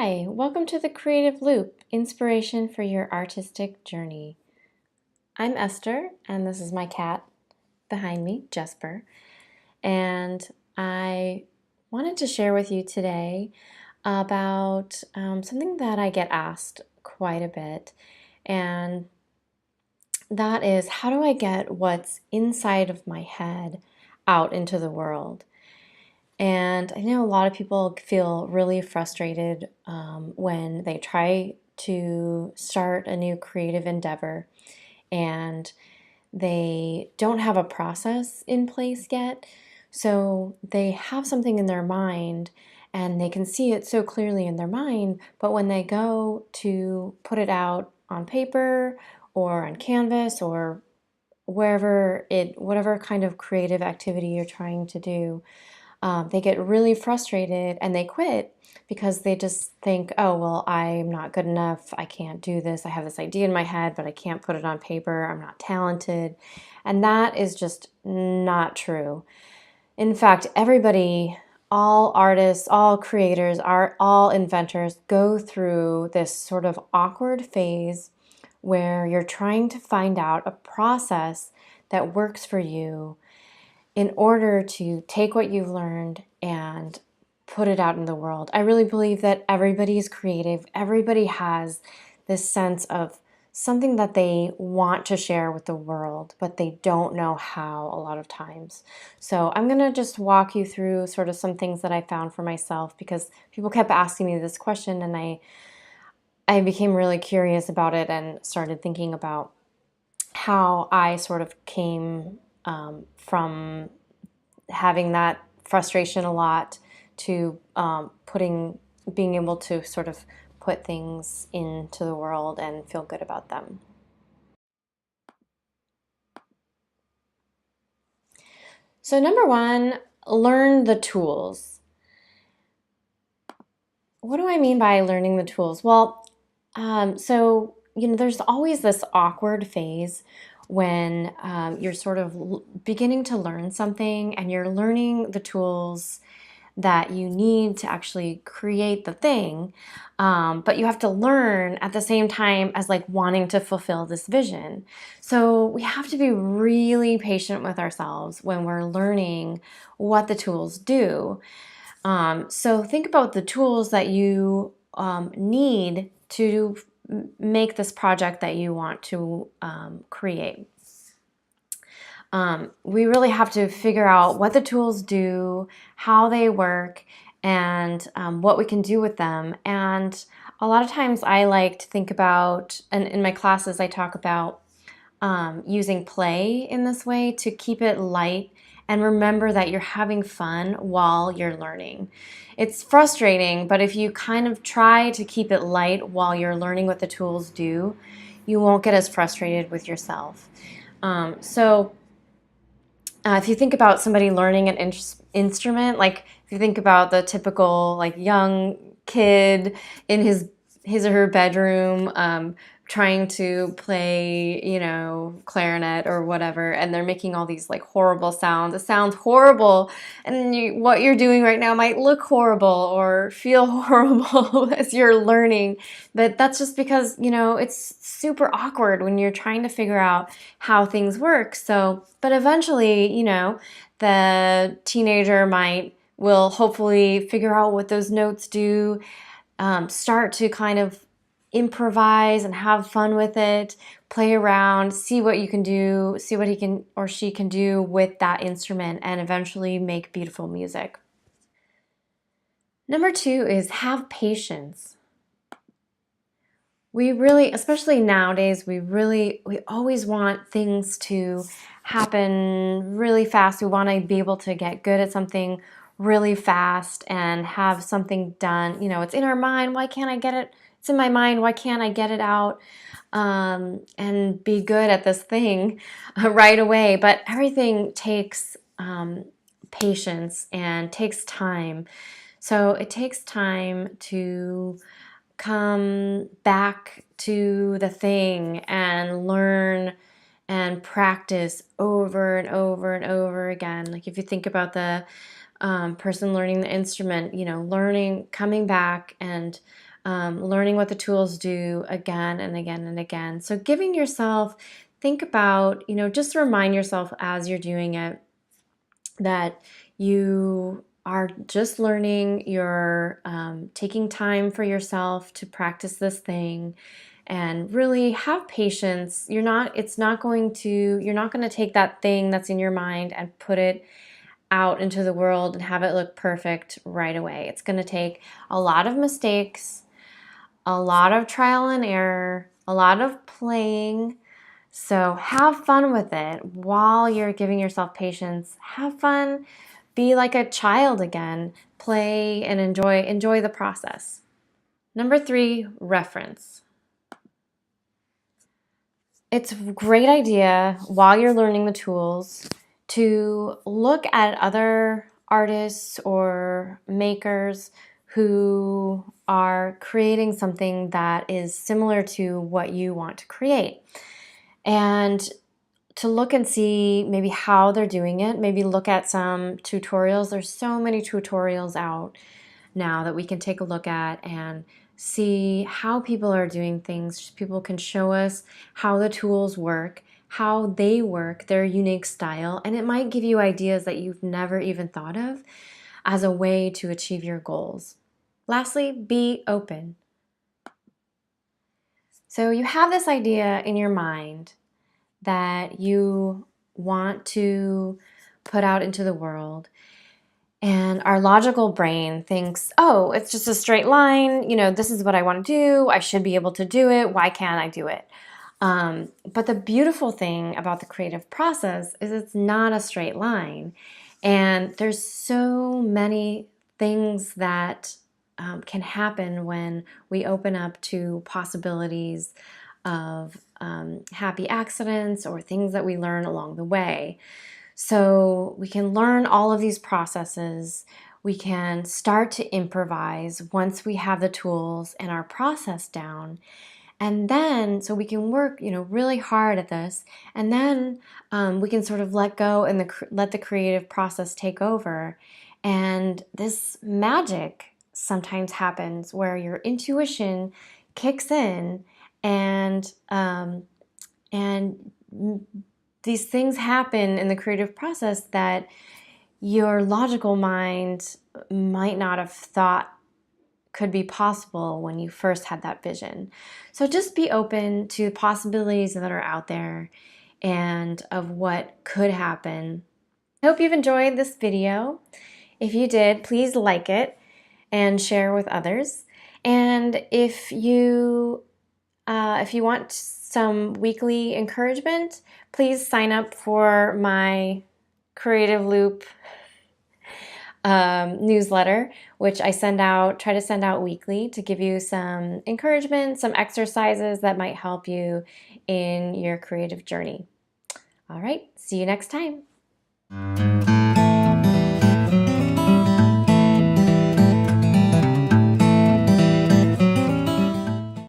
Hi, welcome to the Creative Loop, inspiration for your artistic journey. I'm Esther, and this is my cat behind me, Jesper. And I wanted to share with you today about something that I get asked quite a bit, and that is how do I get what's inside of my head out into the world? And I know a lot of people feel really frustrated when they try to start a new creative endeavor and they don't have a process in place yet. So they have something in their mind and they can see it so clearly in their mind, but when they go to put it out on paper or on canvas or whatever kind of creative activity you're trying to do, they get really frustrated and they quit because they just think, oh, well, I'm not good enough. I can't do this. I have this idea in my head, but I can't put it on paper. I'm not talented. And that is just not true. In fact, everybody, all artists, all creators, all inventors go through this sort of awkward phase where you're trying to find out a process that works for you in order to take what you've learned and put it out in the world. I really believe that everybody is creative. Everybody has this sense of something that they want to share with the world, but they don't know how a lot of times. So I'm going to just walk you through sort of some things that I found for myself because people kept asking me this question and I became really curious about it and started thinking about how I sort of came from having that frustration a lot to being able to sort of put things into the world and feel good about them. So number one, learn the tools. What do I mean by learning the tools? Well, there's always this awkward phase when you're sort of beginning to learn something and you're learning the tools that you need to actually create the thing, but you have to learn at the same time as like wanting to fulfill this vision. So we have to be really patient with ourselves when we're learning what the tools do. So think about the tools that you need to make this project that you want to create. We really have to figure out what the tools do, how they work, and what we can do with them. And a lot of times I like to think about, and in my classes I talk about using play in this way to keep it light and remember that you're having fun while you're learning. It's frustrating, but if you kind of try to keep it light while you're learning what the tools do, you won't get as frustrated with yourself. If you think about somebody learning an instrument, like if you think about the typical like young kid in his or her bedroom, trying to play, clarinet or whatever, and they're making all these like horrible sounds. It sounds horrible, and what you're doing right now might look horrible or feel horrible as you're learning, but that's just because, it's super awkward when you're trying to figure out how things work. So, but eventually, the teenager will hopefully figure out what those notes do, start to kind of improvise and have fun with it, play around, see what you can do, see what he can or she can do with that instrument, and eventually make beautiful music. Number two is have patience. We really, especially nowadays, we always want things to happen really fast. We want to be able to get good at something really fast and have something done. It's in our mind. Why can't I get it? It's in my mind. Why can't I get it out and be good at this thing right away? But everything takes patience and takes time. So it takes time to come back to the thing and learn and practice over and over and over again. Like if you think about the person learning the instrument, learning, coming back and learning what the tools do again and again and again. So giving yourself, think about, just remind yourself as you're doing it that you are just learning, you're taking time for yourself to practice this thing and really have patience. You're not going to take that thing that's in your mind and put it out into the world and have it look perfect right away. It's going to take a lot of mistakes, a lot of trial and error, a lot of playing. So have fun with it while you're giving yourself patience. Have fun. Be like a child again. Play and enjoy the process. Number 3, reference. It's a great idea while you're learning the tools to look at other artists or makers who are creating something that is similar to what you want to create. And to look and see maybe how they're doing it, maybe look at some tutorials. There's so many tutorials out now that we can take a look at and see how people are doing things. People can show us how the tools work, how they work, their unique style, and it might give you ideas that you've never even thought of as a way to achieve your goals. Lastly, be open. So you have this idea in your mind that you want to put out into the world. And our logical brain thinks, oh, it's just a straight line. This is what I want to do. I should be able to do it. Why can't I do it? But the beautiful thing about the creative process is it's not a straight line. And there's so many things that can happen when we open up to possibilities of happy accidents or things that we learn along the way. So we can learn all of these processes. We can start to improvise once we have the tools and our process down. And then, so we can work, really hard at this. And then we can sort of let go and let the creative process take over. And this magic sometimes happens where your intuition kicks in and these things happen in the creative process that your logical mind might not have thought could be possible when you first had that vision. So just be open to possibilities that are out there and of what could happen. I hope you've enjoyed this video. If you did, please like it and share with others. And if you want some weekly encouragement, please sign up for my Creative Loop newsletter, which I try to send out weekly to give you some encouragement, some exercises that might help you in your creative journey. All right, see you next time.